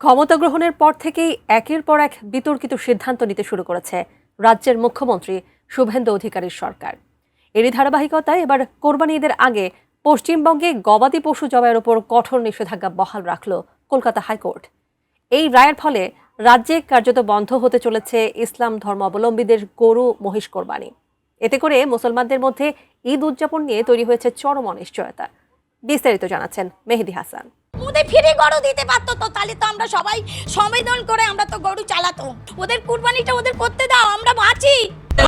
ক্ষমতা গ্রহণের পর থেকেই একের পর এক বিতর্কিত সিদ্ধান্ত নিতে শুরু করেছে রাজ্যের মুখ্যমন্ত্রী শুভেন্দু অধিকারীর সরকার। এরই ধারাবাহিকতায় এবার কোরবানি ঈদের আগে পশ্চিমবঙ্গে গবাদি পশু জবাইয়ের ওপর কঠোর নিষেধাজ্ঞা বহাল রাখল কলকাতা হাইকোর্ট। এই রায়ের ফলে রাজ্যে কার্যত বন্ধ হতে চলেছে ইসলাম ধর্মাবলম্বীদের গরু মহিষ কোরবানি। এতে করে মুসলমানদের মধ্যে ঈদ উদযাপন নিয়ে তৈরি হয়েছে চরম অনিশ্চয়তা। বিস্তারিত জানাচ্ছেন মেহেদি হাসান। ওদের ফ্রি গরু দিতে পারতো তো, তাহলে তো আমরা সবাই সম্মেলন করে আমরা তো গরু চালাতো। ওদের কুরবানিটা ওদের করতে দাও, আমরা বাঁচি।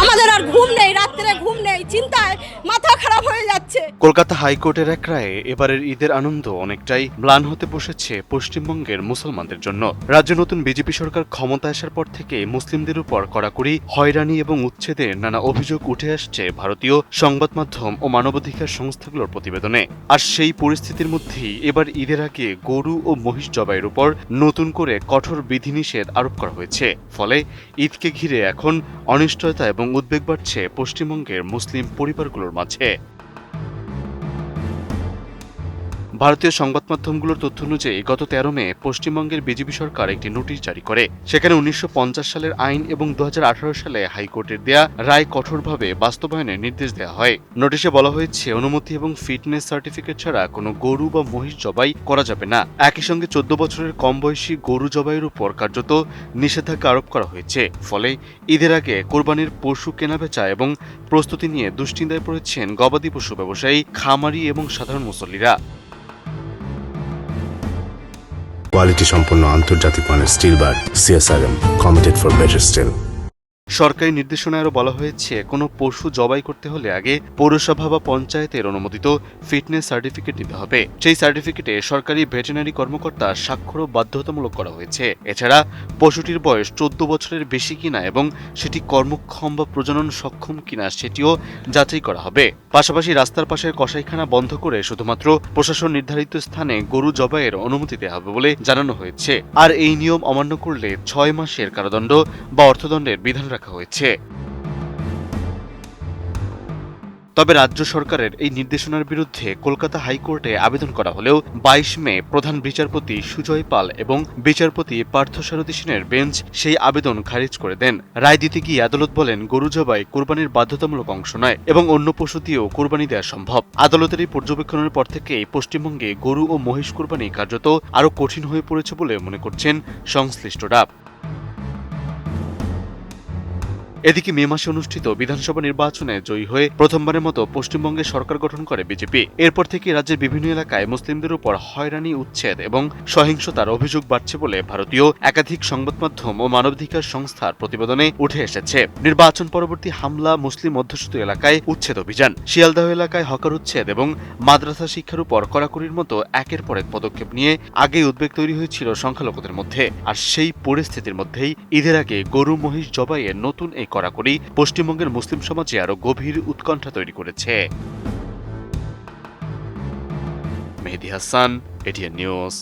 আমাদের আর ঘুম নেই, রাত্রে ঘুম নেই, চিন্তায় মাথা খারাপ হয়ে যাচ্ছে। কলকাতা হাইকোর্টের এক রায়ে এবারের ঈদের আনন্দ অনেকটাই ম্লান হতে বসেছে পশ্চিমবঙ্গের মুসলমানদের জন্য। রাজ্যে নতুন বিজেপি সরকার ক্ষমতা আসার পর থেকে মুসলিমদের উপর কড়াকড়ি, হয়রানি এবং উচ্ছেদের নানা অভিযোগ উঠে আসছে ভারতীয় সংবাদ মাধ্যম ও মানবাধিকার সংস্থাগুলোর প্রতিবেদনে। আর সেই পরিস্থিতির মধ্যেই এবার ঈদের আগে গরু ও মহিষ জবাইয়ের উপর নতুন করে কঠোর বিধিনিষেধ আরোপ করা হয়েছে। ফলে ঈদকে ঘিরে এখন অনিশ্চয়তা এবং উদ্বেগ বাড়ছে পশ্চিমবঙ্গের মুসলিম পরিবারগুলোর মাঝে। ভারতীয় সংবাদ মাধ্যমগুলোর তথ্য অনুযায়ী গত ১৩ মে পশ্চিমবঙ্গের বিজেপি সরকার একটি নোটিশ জারি করে। সেখানে ১৯৫০ সালের আইন এবং ২০১৮ সালে হাইকোর্টের দেয়া রায় কঠোরভাবে বাস্তবায়নের নির্দেশ দেওয়া হয়। নোটিশে বলা হয়েছে, অনুমতি এবং ফিটনেস সার্টিফিকেট ছাড়া কোনো গরু বা মহিষ জবাই করা যাবে না। একই সঙ্গে ১৪ বছরের কম বয়সী গরু জবাইয়ের উপর কার্যত নিষেধাজ্ঞা আরোপ করা হয়েছে। ফলে ঈদের আগে কোরবানির পশু কেনাবেচা এবং প্রস্তুতি নিয়ে দুশ্চিন্তায় পড়েছেন গবাদি পশু ব্যবসায়ী, খামারি এবং সাধারণ মুসল্লিরা। কোয়ালিটি সম্পন্ন আন্তর্জাতিক মানের still bar CSRM, committed for better still. সরকারি নির্দেশনায় আরও বলা হয়েছে, কোনো পশু জবাই করতে হলে আগে পৌরসভা বা পঞ্চায়েতের অনুমোদিত ফিটনেস সার্টিফিকেট দিতে হবে। সেই সার্টিফিকেটে সরকারি ভেটেরিনারি কর্মকর্তা স্বাক্ষরও বাধ্যতামূলক করা হয়েছে। এছাড়া পশুটির বয়স ১৪ বছরের বেশি কিনা এবং সেটি কর্মক্ষম বা প্রজনন সক্ষম কিনা সেটিও যাচাই করা হবে। পাশাপাশি রাস্তার পাশের কসাইখানা বন্ধ করে শুধুমাত্র প্রশাসন নির্ধারিত স্থানে গরু জবাইয়ের অনুমতি দেওয়া হবে বলে জানানো হয়েছে। আর এই নিয়ম অমান্য করলে ৬ মাসের কারাদণ্ড বা অর্থদণ্ডের বিধান রাখা হয়েছে। তবে রাজ্য সরকারের এই নির্দেশনার বিরুদ্ধে কলকাতা হাইকোর্টে আবেদন করা হলেও ২২ মে প্রধান বিচারপতি সুজয় পাল এবং বিচারপতি পার্থসারথী সেনের বেঞ্চ সেই আবেদন খারিজ করে দেন। রায় দিতে গিয়ে আদালত বলেন, গরু জবাই কোরবানির বাধ্যতামূলক অংশ নয় এবং অন্য পশু দিয়েও কোরবানি দেওয়া সম্ভব। আদালতের এই পর্যবেক্ষণের পর থেকেই পশ্চিমবঙ্গে গরু ও মহিষ কোরবানি কার্যত আরও কঠিন হয়ে পড়েছে বলে মনে করছেন সংশ্লিষ্টরা। এদিকে মে মাসে অনুষ্ঠিত বিধানসভা নির্বাচনে জয়ী হয়ে প্রথমবারের মতো পশ্চিমবঙ্গে সরকার গঠন করে বিজেপি। এরপর থেকে রাজ্যের বিভিন্ন এলাকায় মুসলিমদের উপর হয়রানি, উচ্ছেদ এবং সহিংসতার অভিযোগ বাড়ছে বলে ভারতীয় একাধিক সংবাদ মাধ্যম ও মানবাধিকার সংস্থার প্রতিবেদনে উঠে এসেছে। নির্বাচন পরবর্তী হামলা, মুসলিম অধ্যুষিত এলাকায় উচ্ছেদ অভিযান, শিয়ালদহ এলাকায় হকার উচ্ছেদ এবং মাদ্রাসা শিক্ষার উপর কড়াকড়ির মতো একের পর এক পদক্ষেপ নিয়ে আগেই উদ্বেগ তৈরি হয়েছিল সংখ্যালঘুদের মধ্যে। আর সেই পরিস্থিতির মধ্যেই ঈদের আগে গরু মহিষ জবাইয়ের নতুন এই কড়াকড়ি পশ্চিমবঙ্গের মুসলিম সমাজে আরো গভীর উৎকণ্ঠা তৈরি করেছে। Mehedi Hasan, ATN news.